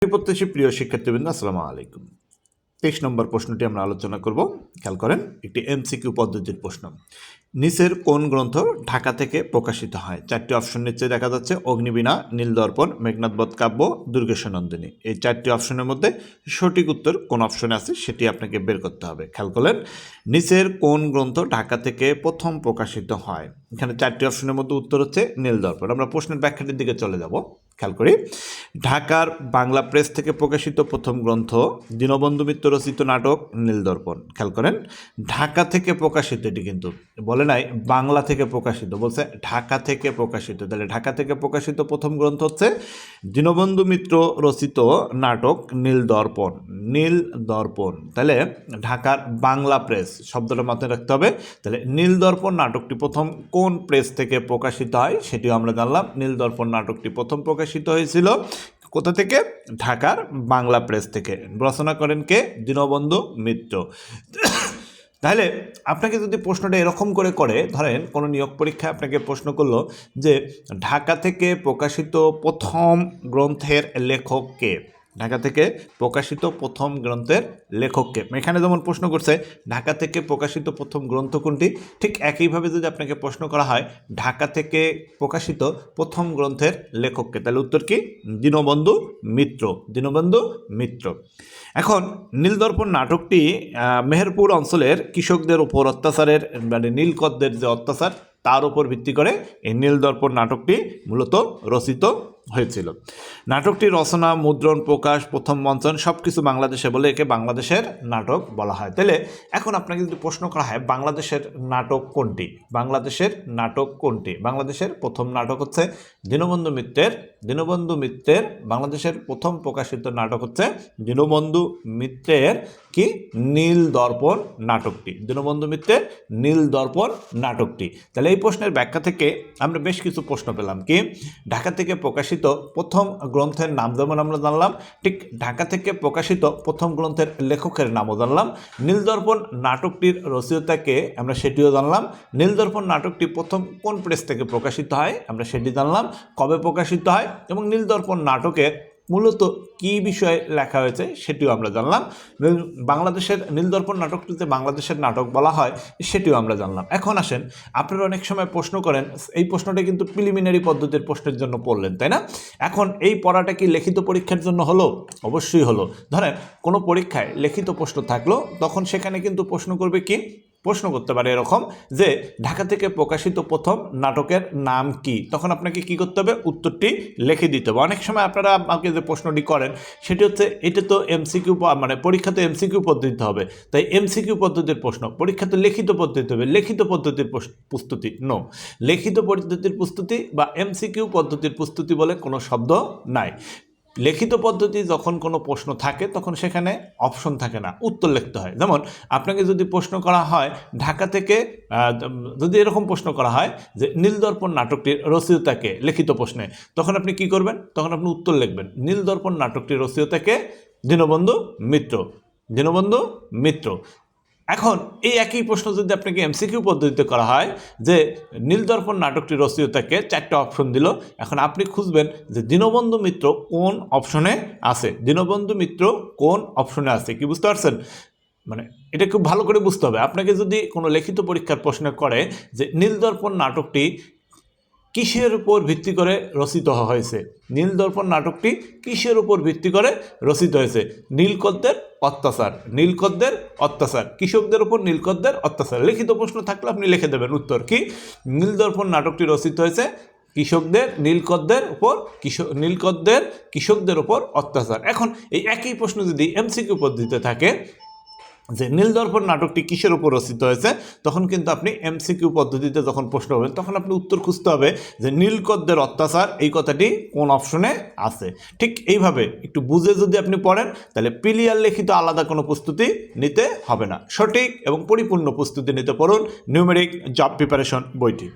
প্রত্যাশী প্রিয় শিক্ষার্থীবৃন্দ, আসসালামু আলাইকুম। 23 নম্বর প্রশ্নটি আমরা আলোচনা করব। খেয়াল করেন, একটি এমসিকিউ পদ্ধতির প্রশ্ন। নিচের কোন গ্রন্থ ঢাকা থেকে প্রকাশিত হয়? 4টি অপশন নিচে দেখা যাচ্ছে: অগ্নিবীণা, নীলদর্পণ, মেঘনাদবধ কাব্য, দুর্গেশনন্দিনী। এই 4টি অপশনের মধ্যে সঠিক উত্তর কোন অপশনে আছে সেটি আপনাকে বের করতে হবে। খেয়াল করলেন, নিচের কোন গ্রন্থ ঢাকা থেকে প্রথম প্রকাশিত হয়? এখানে 4টি অপশনের মধ্যে উত্তর হচ্ছে নীলদর্পণ। আমরা প্রশ্নের ব্যাখ্যাটির দিকে চলে যাব। খেয়াল করি, ঢাকার বাংলা প্রেস থেকে প্রকাশিত প্রথম গ্রন্থ দীনবন্ধু মিত্র রচিত নাটক নীলদর্পণ। খেয়াল করেন, ঢাকা থেকে প্রকাশিত, এটি কিন্তু বলে নাই বাংলা থেকে প্রকাশিত, বলছে ঢাকা থেকে প্রকাশিত। তাহলে ঢাকা থেকে প্রকাশিত প্রথম গ্রন্থ হচ্ছে দীনবন্ধু মিত্র রচিত নাটক নীলদর্পণ। নীলদর্পণ, তাহলে ঢাকার বাংলা প্রেস শব্দটা মাথায় রাখতে হবে। তাহলে নীলদর্পণ নাটকটি প্রথম কোন প্রেস থেকে প্রকাশিত হয় সেটিও আমরা জানলাম। নীলদর্পণ নাটকটি প্রথম প্রকাশিত হয়েছিল কোথা থেকে? ঢাকার বাংলা প্রেস থেকে। রচনা করেন কে? দীনবন্ধু মিত্র। তাহলে আপনাকে যদি প্রশ্নটা এরকম করে ধরেন কোনো নিয়োগ পরীক্ষায় আপনাকে প্রশ্ন করলো যে ঢাকা থেকে প্রকাশিত প্রথম গ্রন্থের লেখক কে? ঢাকা থেকে প্রকাশিত প্রথম গ্রন্থের লেখককে। এখানে যেমন প্রশ্ন করছে ঢাকা থেকে প্রকাশিত প্রথম গ্রন্থ কোনটি, ঠিক একইভাবে যদি আপনাকে প্রশ্ন করা হয় ঢাকা থেকে প্রকাশিত প্রথম গ্রন্থের লেখককে, তাহলে উত্তর কি? দীনবন্ধু মিত্র। দীনবন্ধু মিত্র। এখন নীলদর্পণ নাটকটি মেহেরপুর অঞ্চলের কৃষকদের উপর অত্যাচারের, মানে নীলকরদের যে অত্যাচার তার উপর ভিত্তি করে এই নীলদর্পণ নাটকটি মূলত রচিত হয়েছিল। নাটকটির রচনা, মুদ্রণ, প্রকাশ, প্রথম মঞ্চন সব কিছু বাংলাদেশে বলে একে বাংলাদেশের নাটক বলা হয়। তাহলে এখন আপনাকে যদি প্রশ্ন করা হয় বাংলাদেশের নাটক কোনটি, বাংলাদেশের নাটক কোনটি? বাংলাদেশের প্রথম নাটক হচ্ছে দীনবন্ধু মিত্রের বাংলাদেশের প্রথম প্রকাশিত নাটক হচ্ছে দীনবন্ধু মিত্রের কি? নীলদর্পণ নাটকটি। দীনবন্ধু মিত্রের নীলদর্পণ নাটকটি। তাহলে এই প্রশ্নের ব্যাখ্যা থেকে আমরা বেশ কিছু প্রশ্ন পেলাম। কি? ঢাকা থেকে প্রকাশিত প্রথম গ্রন্থের নাম যেমন আমরা জানলাম, ঠিক ঢাকা থেকে প্রকাশিত প্রথম গ্রন্থের লেখকের নামও জানলাম। নীলদর্পণ নাটকটির রচয়িতাকে আমরা সেটিও জানলাম। নীলদর্পণ নাটকটি প্রথম কোন প্রেস থেকে প্রকাশিত হয় আমরা সেটি জানলাম। কবে প্রকাশিত হয় এবং নীলদর্পণ নাটকের মূলত কী বিষয়ে লেখা হয়েছে সেটিও আমরা জানলাম। বাংলাদেশের নীলদর্পণ নাটকটিতে বাংলাদেশের নাটক বলা হয় সেটিও আমরা জানলাম। এখন আসেন, আপনারা অনেক সময় প্রশ্ন করেন, এই প্রশ্নটা কিন্তু প্রিলিমিনারি পদ্ধতির প্রশ্নের জন্য পড়লেন, তাই না? এখন এই পড়াটা কি লিখিত পরীক্ষার জন্য হলো? অবশ্যই হলো। ধরেন কোনো পরীক্ষায় লিখিত প্রশ্ন থাকলো, তখন সেখানে কিন্তু প্রশ্ন করবে কি? প্রশ্ন করতে পারে এরকম যে ঢাকা থেকে প্রকাশিত প্রথম নাটকের নাম কি? তখন আপনাকে কি করতে হবে? উত্তরটি লিখে দিতে হবে। অনেক সময় আপনারা আমাকে যে প্রশ্নটি করেন সেটি হচ্ছে এটা তো এমসিকিউ, মানে পরীক্ষাতে এমসিকিউ পদ্ধতিতে হবে, তাই এমসিকিউ পদ্ধতির প্রশ্ন, পরীক্ষাতে লিখিত পদ্ধতিতে হবে। লিখিত পদ্ধতির প্রস্তুতি নো, লিখিত পদ্ধতির প্রস্তুতি বা এমসিকিউ পদ্ধতির প্রস্তুতি বলে কোনো শব্দ নাই। লিখিত পদ্ধতি যখন কোনো প্রশ্ন থাকে তখন সেখানে অপশন থাকে না, উত্তর লিখতে হয়। যেমন আপনাকে যদি প্রশ্ন করা হয় ঢাকা থেকে, যদি এরকম প্রশ্ন করা হয় যে নীলদর্পণ নাটকটির রচয়িতাকে লিখিত প্রশ্নে, তখন আপনি কি করবেন? তখন আপনি উত্তর লিখবেন নীলদর্পণ নাটকটির রচয়িতাকে দীনবন্ধু মিত্র। দীনবন্ধু মিত্র। এখন এই একই প্রশ্ন যদি আপনাকে এমসিকিউ পদ্ধতিতে করা হয় যে নীলদর্পণ নাটকটি রচয়িতাকে, 4টা অপশন দিল, এখন আপনি খুঁজবেন যে দীনবন্ধু মিত্র কোন অপশনে আছে। দীনবন্ধু মিত্র কোন অপশনে আছে, কি বুঝতে পারছেন? মানে এটা খুব ভালো করে বুঝতে হবে। আপনাকে যদি কোনো লিখিত পরীক্ষার প্রশ্ন করে যে নীলদর্পণ নাটকটি কিসের উপর ভিত্তি করে রচিত হয়েছে, নীলদর্পণ নাটকটি কিসের উপর ভিত্তি করে রচিত হয়েছে? নীলকরদের অত্যাচার। নীলকরদের অত্যাচার, কৃষকদের উপর নীলকরদের অত্যাচার। লিখিত প্রশ্ন থাকলে আপনি লিখে দেবেন উত্তর কি? নীলদর্পণ নাটকটি রচিত হয়েছে কৃষকদের উপর অত্যাচার। এখন এই একই প্রশ্ন যদি এমসিকিউ পদ্ধতিতে থাকে যে নীলদর্পণ নাটকটি কিসের উপর রচিত হয়েছে, তখন কিন্তু আপনি এমসিকিউ পদ্ধতিতে যখন প্রশ্ন হবেন তখন আপনি উত্তর খুঁজতে হবে যে নীলকরদের অত্যাচার এই কথাটি কোন অপশনে আছে। ঠিক এইভাবে একটু বুঝে যদি আপনি পড়েন তাহলে প্রিলিয়ার লিখিত আলাদা কোনো প্রস্তুতি নিতে হবে না। সঠিক এবং পরিপূর্ণ প্রস্তুতি নিতে পড়ুন নিউমেরিক জব প্রিপারেশন বইটি।